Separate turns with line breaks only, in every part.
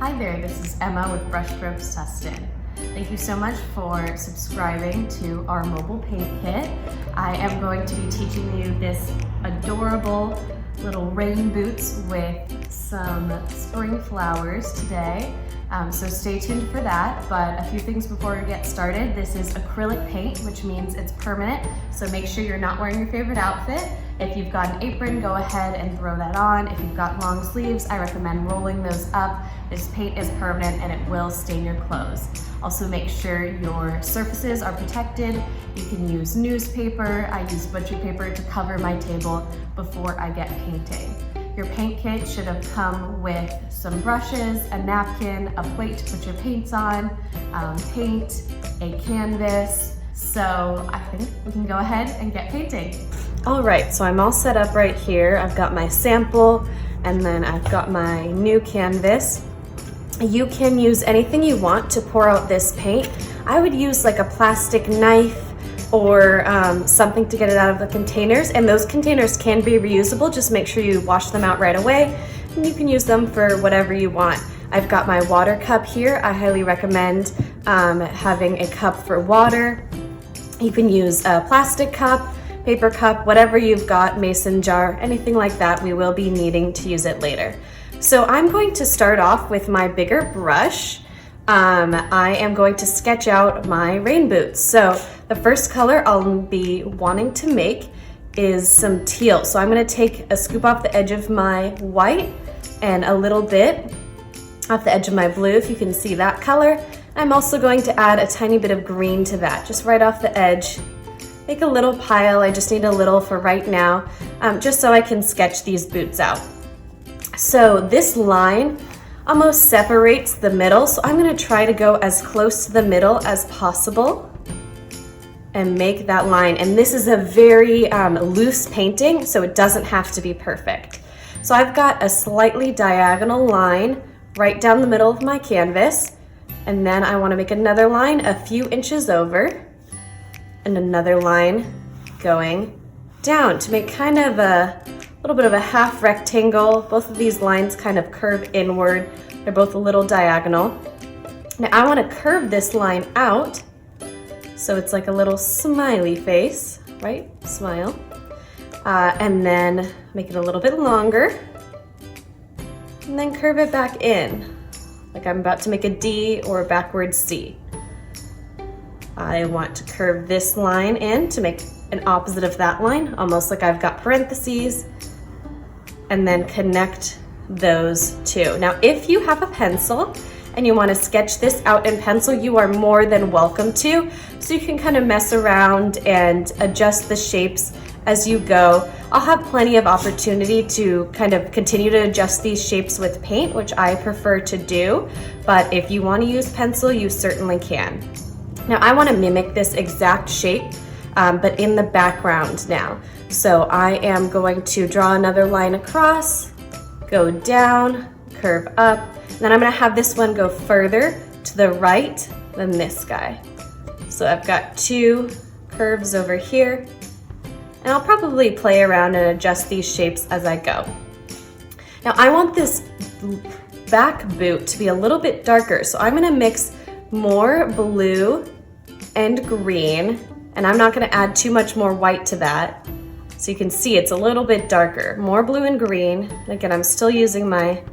Hi there, this is Emma with Brushstrokes Tustin. Thank you so much for subscribing to our mobile paint kit. I am going to be teaching you this adorable little rain boots with some spring flowers today. So stay tuned for that, but a few things before we get started. This is acrylic paint, which means it's permanent, so make sure you're not wearing your favorite outfit. If you've got an apron, go ahead and throw that on. If you've got long sleeves, I recommend rolling those up. This paint is permanent and it will stain your clothes. Also make sure your surfaces are protected. You can use newspaper. I use butcher paper to cover my table before I get painting. Your paint kit should have come with some brushes, a napkin, a plate to put your paints on, paint, a canvas. So I think we can go ahead and get painting. All right, so I'm all set up right here. I've got my sample and then I've got my new canvas. You can use anything you want to pour out this paint. I would use like a plastic knife or something to get it out of the containers, and those containers can be reusable. Just make sure you wash them out right away and you can use them for whatever you want. I've got my water cup here. I highly recommend having a cup for water. You can use a plastic cup, paper cup, whatever you've got, mason jar, anything like that. We will be needing to use it later. So I'm going to start off with my bigger brush. I am going to sketch out my rain boots. So the first color I'll be wanting to make is some teal. So I'm going to take a scoop off the edge of my white and a little bit off the edge of my blue, if you can see that color. I'm also going to add a tiny bit of green to that, just right off the edge. Make a little pile. I just need a little for right now, just so I can sketch these boots out. So this line almost separates the middle, so I'm going to try to go as close to the middle as possible and make that line. And this is a very loose painting, so it doesn't have to be perfect. So I've got a slightly diagonal line right down the middle of my canvas, and then I want to make another line a few inches over and another line going down to make kind of a little bit of a half rectangle. Both of these lines kind of curve inward. They're both a little diagonal. Now I want to curve this line out so it's like a little smiley face, right? Smile. And then make it a little bit longer and then curve it back in like I'm about to make a D or a backwards C. I want to curve this line in to make an opposite of that line, almost like I've got parentheses, and then connect those two. Now, if you have a pencil and you want to sketch this out in pencil, you are more than welcome to. So you can kind of mess around and adjust the shapes as you go. I'll have plenty of opportunity to kind of continue to adjust these shapes with paint, which I prefer to do. But if you want to use pencil, you certainly can. Now, I want to mimic this exact shape, but in the background now. So I am going to draw another line across, go down, curve up, and then I'm going to have this one go further to the right than this guy. So I've got two curves over here, and I'll probably play around and adjust these shapes as I go. Now I want this back boot to be a little bit darker, so I'm going to mix more blue and green, and I'm not going to add too much more white to that. So you can see it's a little bit darker, more blue and green. And again, I'm still using my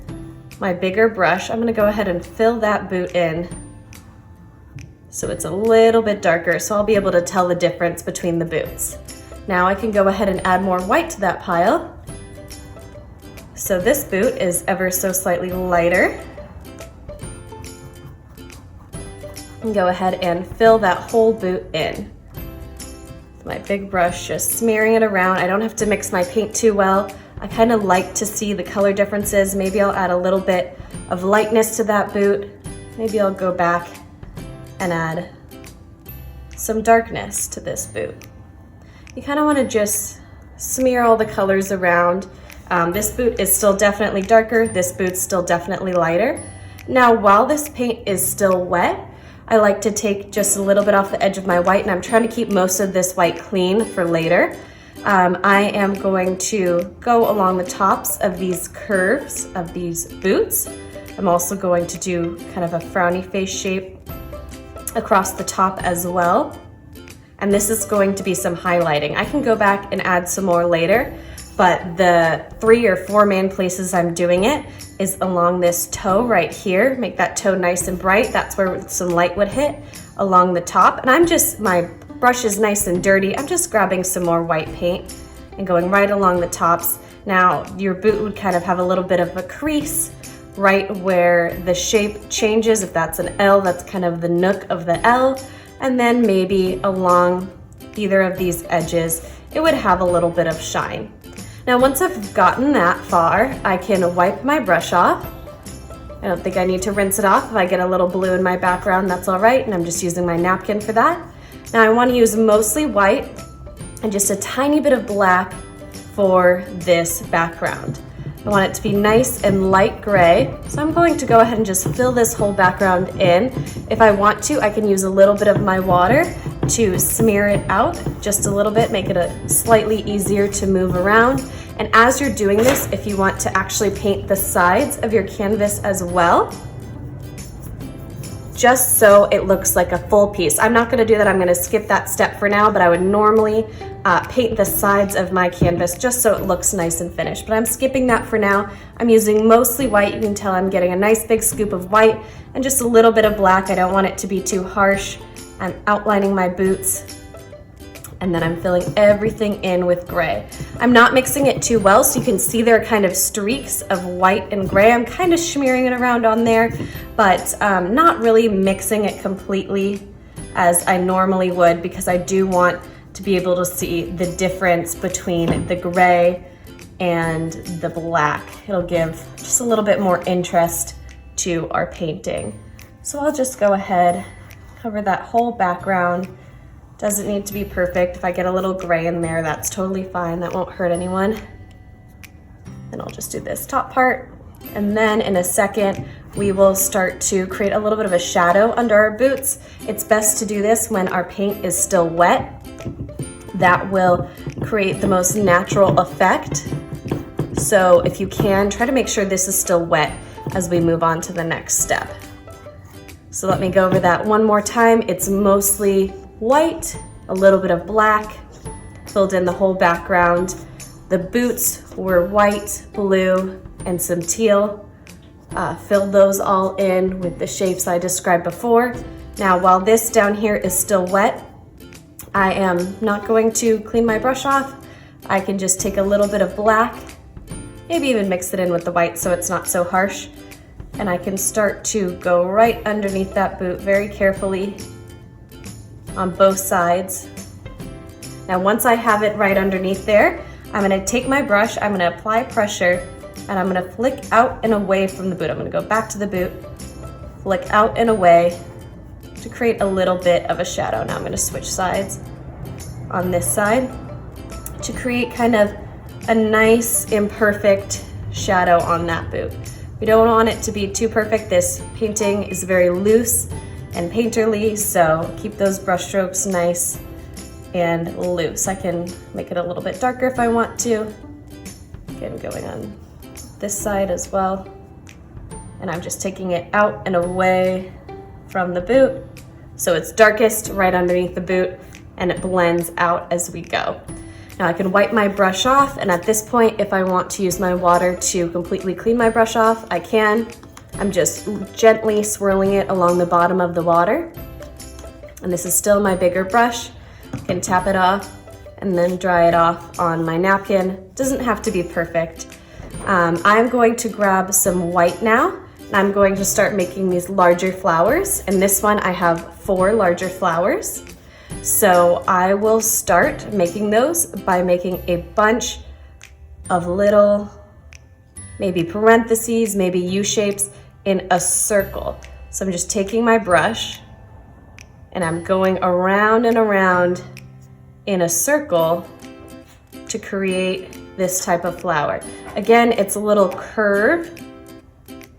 bigger brush. I'm going to go ahead and fill that boot in so it's a little bit darker, so I'll be able to tell the difference between the boots. Now I can go ahead and add more white to that pile. So this boot is ever so slightly lighter. And go ahead and fill that whole boot in. With my big brush, just smearing it around. I don't have to mix my paint too well. I kind of like to see the color differences. Maybe I'll add a little bit of lightness to that boot. Maybe I'll go back and add some darkness to this boot. You kind of want to just smear all the colors around. This boot is still definitely darker. This boot's still definitely lighter. Now, while this paint is still wet, I like to take just a little bit off the edge of my white, and I'm trying to keep most of this white clean for later. I am going to go along the tops of these curves of these boots. I'm also going to do kind of a frowny face shape across the top as well. And this is going to be some highlighting. I can go back and add some more later, but the 3 or 4 main places I'm doing it is along this toe right here. Make that toe nice and bright. That's where some light would hit along the top. And my brush is nice and dirty. I'm just grabbing some more white paint and going right along the tops. Now your boot would kind of have a little bit of a crease right where the shape changes. If that's an L, that's kind of the nook of the L. And then maybe along either of these edges, it would have a little bit of shine. Now, once I've gotten that far, I can wipe my brush off. I don't think I need to rinse it off. If I get a little blue in my background, that's all right, and I'm just using my napkin for that. Now, I want to use mostly white and just a tiny bit of black for this background. I want it to be nice and light gray, so I'm going to go ahead and just fill this whole background in. If I want to, I can use a little bit of my water to smear it out just a little bit, make it slightly easier to move around. And as you're doing this, if you want to actually paint the sides of your canvas as well, just so it looks like a full piece. I'm not gonna do that, I'm gonna skip that step for now, but I would normally paint the sides of my canvas just so it looks nice and finished. But I'm skipping that for now. I'm using mostly white. You can tell I'm getting a nice big scoop of white and just a little bit of black. I don't want it to be too harsh. I'm outlining my boots, and then I'm filling everything in with gray. I'm not mixing it too well, so you can see there are kind of streaks of white and gray. I'm kind of smearing it around on there, but not really mixing it completely as I normally would, because I do want to be able to see the difference between the gray and the black. It'll give just a little bit more interest to our painting. So I'll just go ahead, cover that whole background. Doesn't need to be perfect. If I get a little gray in there, that's totally fine. That won't hurt anyone. And I'll just do this top part. And then in a second, we will start to create a little bit of a shadow under our boots. It's best to do this when our paint is still wet. That will create the most natural effect. So if you can, try to make sure this is still wet as we move on to the next step. So let me go over that one more time. It's mostly white, a little bit of black, filled in the whole background. The boots were white, blue, and some teal. Filled those all in with the shapes I described before. Now, while this down here is still wet, I am not going to clean my brush off. I can just take a little bit of black, maybe even mix it in with the white so it's not so harsh. And I can start to go right underneath that boot very carefully on both sides. Now, once I have it right underneath there, I'm gonna take my brush, I'm gonna apply pressure, and I'm gonna flick out and away from the boot. I'm gonna go back to the boot, flick out and away to create a little bit of a shadow. Now I'm gonna switch sides on this side to create kind of a nice, imperfect shadow on that boot. We don't want it to be too perfect. This painting is very loose and painterly, so keep those brush strokes nice and loose. I can make it a little bit darker if I want to. Again, going on this side as well. And I'm just taking it out and away from the boot, so it's darkest right underneath the boot and it blends out as we go. Now I can wipe my brush off, and at this point, if I want to use my water to completely clean my brush off, I can. I'm just gently swirling it along the bottom of the water. And this is still my bigger brush. I can tap it off and then dry it off on my napkin. Doesn't have to be perfect. I'm going to grab some white now, and I'm going to start making these larger flowers. In this one, I have 4 larger flowers. So I will start making those by making a bunch of little, maybe parentheses, maybe U-shapes in a circle. So I'm just taking my brush and I'm going around and around in a circle to create this type of flower. Again, it's a little curved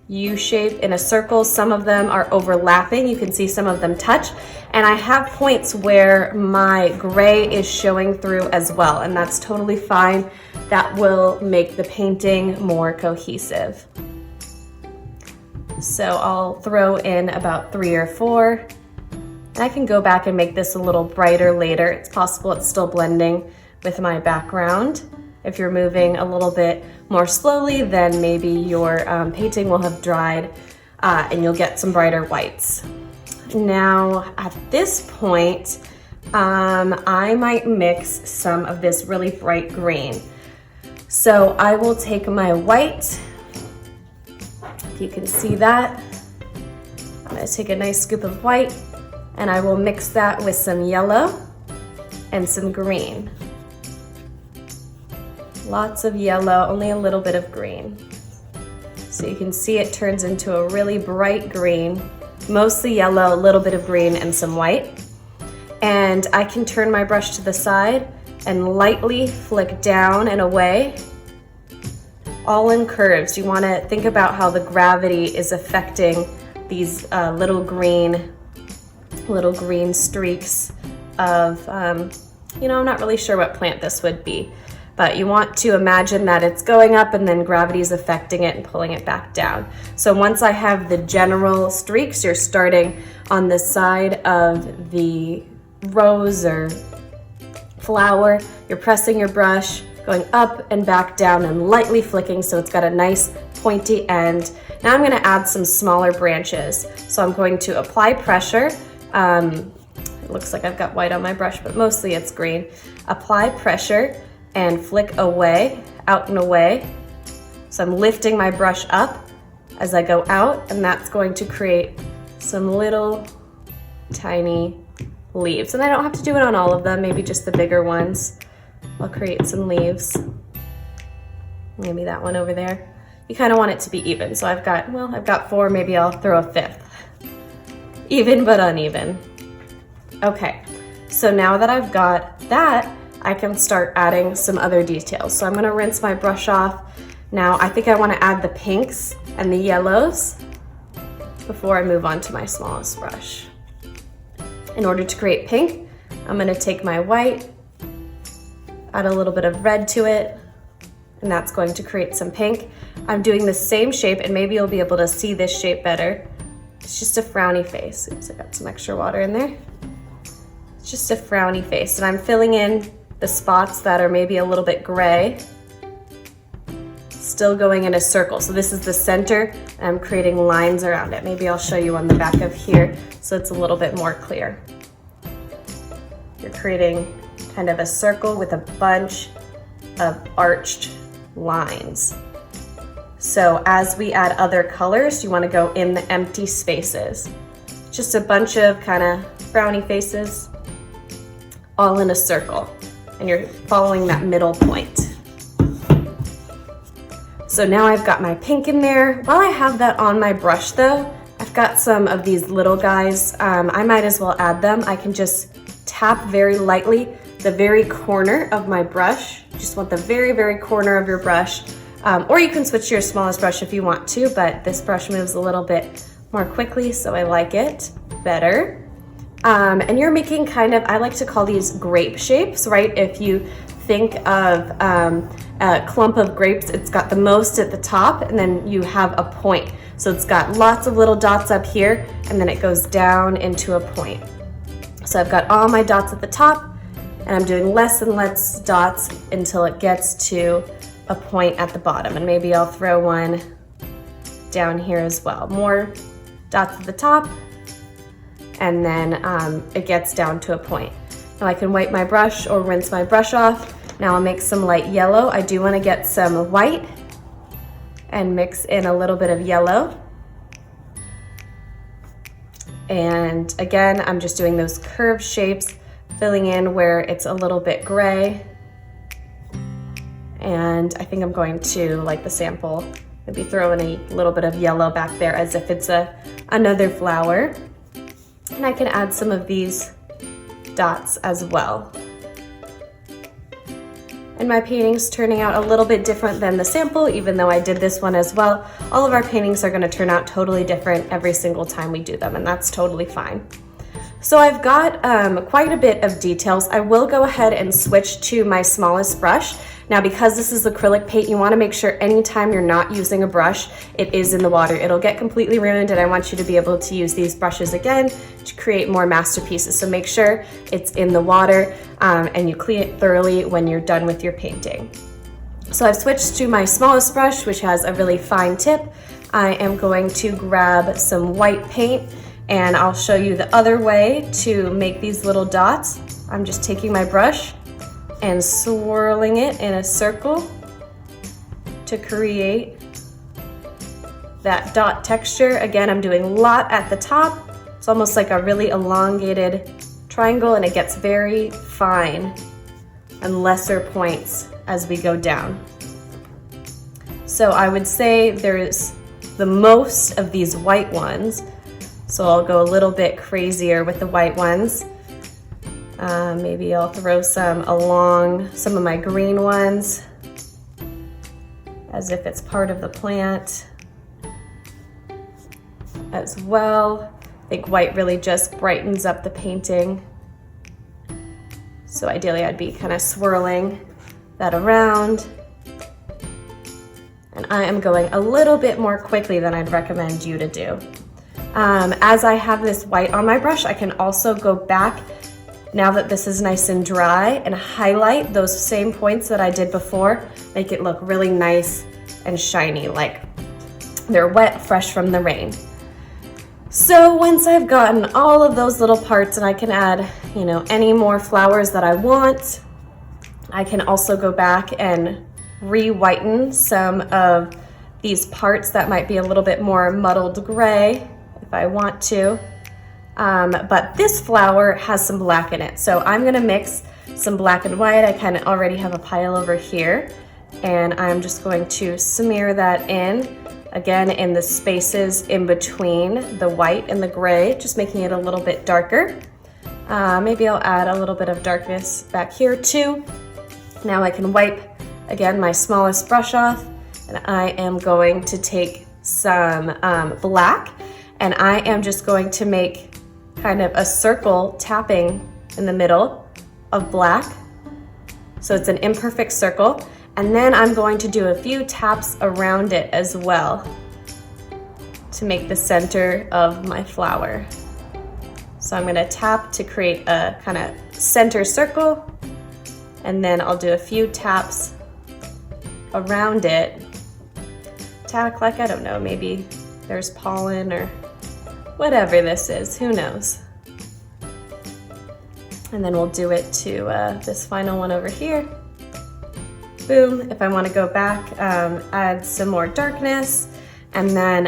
U-shape in a circle. Some of them are overlapping. You can see some of them touch. And I have points where my gray is showing through as well, and that's totally fine. That will make the painting more cohesive. So I'll throw in about 3 or 4. And I can go back and make this a little brighter later. It's possible it's still blending with my background. If you're moving a little bit more slowly, then maybe your painting will have dried and you'll get some brighter whites. Now at this point, I might mix some of this really bright green. So I will take my white, if you can see that. I'm gonna take a nice scoop of white and I will mix that with some yellow and some green. Lots of yellow, only a little bit of green. So you can see it turns into a really bright green, mostly yellow, a little bit of green and some white. And I can turn my brush to the side and lightly flick down and away, all in curves. You want to think about how the gravity is affecting these little green streaks of, I'm not really sure what plant this would be, but you want to imagine that it's going up and then gravity is affecting it and pulling it back down. So once I have the general streaks, you're starting on the side of the rose or flower, you're pressing your brush, going up and back down and lightly flicking so it's got a nice pointy end. Now I'm going to add some smaller branches. So I'm going to apply pressure. It looks like I've got white on my brush, but mostly it's green. Apply pressure and flick away, out and away. So I'm lifting my brush up as I go out, and that's going to create some little tiny leaves. And I don't have to do it on all of them, maybe just the bigger ones. I'll create some leaves. Maybe that one over there. You kind of want it to be even. So I've got 4, maybe I'll throw a 5th. Even but uneven. Okay, so now that I've got that, I can start adding some other details. So I'm gonna rinse my brush off. Now I think I wanna add the pinks and the yellows before I move on to my smallest brush. In order to create pink, I'm gonna take my white, add a little bit of red to it, and that's going to create some pink. I'm doing the same shape, and maybe you'll be able to see this shape better. It's just a frowny face. Oops, I got some extra water in there. It's just a frowny face, and I'm filling in the spots that are maybe a little bit gray, still going in a circle. So this is the center, and I'm creating lines around it. Maybe I'll show you on the back of here so it's a little bit more clear. You're creating kind of a circle with a bunch of arched lines. So as we add other colors, you want to go in the empty spaces. Just a bunch of kind of frowny faces, all in a circle. And you're following that middle point. So now I've got my pink in there. While I have that on my brush though, I've got some of these little guys. I might as well add them. I can just tap very lightly the very corner of my brush. Just want the very, very corner of your brush. Or you can switch to your smallest brush if you want to, but this brush moves a little bit more quickly, so I like it better. And you're making kind of, I like to call these grape shapes, right? If you think of a clump of grapes, it's got the most at the top, and then you have a point. So it's got lots of little dots up here, and then it goes down into a point. So I've got all my dots at the top, and I'm doing less and less dots until it gets to a point at the bottom. And maybe I'll throw one down here as well. More dots at the top, and then it gets down to a point. Now I can wipe my brush or rinse my brush off. Now I'll make some light yellow. I do want to get some white and mix in a little bit of yellow. And again, I'm just doing those curved shapes, filling in where it's a little bit gray. And I think I'm going to, like the sample, maybe throw in a little bit of yellow back there as if it's another flower. And I can add some of these dots as well. And my painting's turning out a little bit different than the sample, even though I did this one as well. All of our paintings are going to turn out totally different every single time we do them, and that's totally fine. So I've got quite a bit of details. I will go ahead and switch to my smallest brush. Now, because this is acrylic paint, you wanna make sure anytime you're not using a brush, it is in the water. It'll get completely ruined, and I want you to be able to use these brushes again to create more masterpieces. So make sure it's in the water and you clean it thoroughly when you're done with your painting. So I've switched to my smallest brush, which has a really fine tip. I am going to grab some white paint, and I'll show you the other way to make these little dots. I'm just taking my brush and swirling it in a circle to create that dot texture. Again, I'm doing a lot at the top. It's almost like a really elongated triangle, and it gets very fine and lesser points as we go down. So I would say there's the most of these white ones. So I'll go a little bit crazier with the white ones. Maybe I'll throw some along some of my green ones as if it's part of the plant as well. I think white really just brightens up the painting. So ideally I'd be kind of swirling that around. And I am going a little bit more quickly than I'd recommend you to do. As I have this white on my brush, I can also go back now that this is nice and dry and highlight those same points that I did before, make it look really nice and shiny, like they're wet, fresh from the rain. So once I've gotten all of those little parts, and I can add, any more flowers that I want, I can also go back and re-whiten some of these parts that might be a little bit more muddled gray if I want to. But this flower has some black in it, so I'm gonna mix some black and white. I kind of already have a pile over here, and I'm just going to smear that in, again in the spaces in between the white and the gray, just making it a little bit darker. Maybe I'll add a little bit of darkness back here too. Now I can wipe, again, my smallest brush off, and I am going to take some black, and I am just going to make kind of a circle tapping in the middle of black. So it's an imperfect circle. And then I'm going to do a few taps around it as well to make the center of my flower. So I'm gonna tap to create a kind of center circle, and then I'll do a few taps around it to act like, I don't know, maybe there's pollen or whatever this is, who knows. And then we'll do it to this final one over here. Boom. If I want to go back, add some more darkness. And then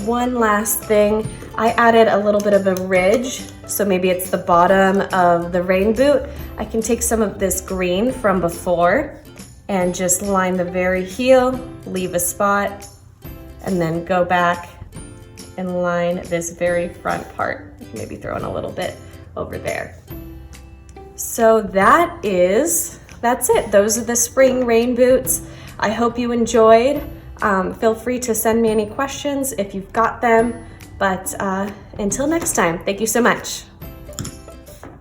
one last thing, I added a little bit of a ridge. So maybe it's the bottom of the rain boot. I can take some of this green from before and just line the very heel, leave a spot, and then go back and line this very front part. I can maybe throw in a little bit over there. So that's it. Those are the spring rain boots. I hope you enjoyed. Feel free to send me any questions if you've got them. But until next time, thank you so much.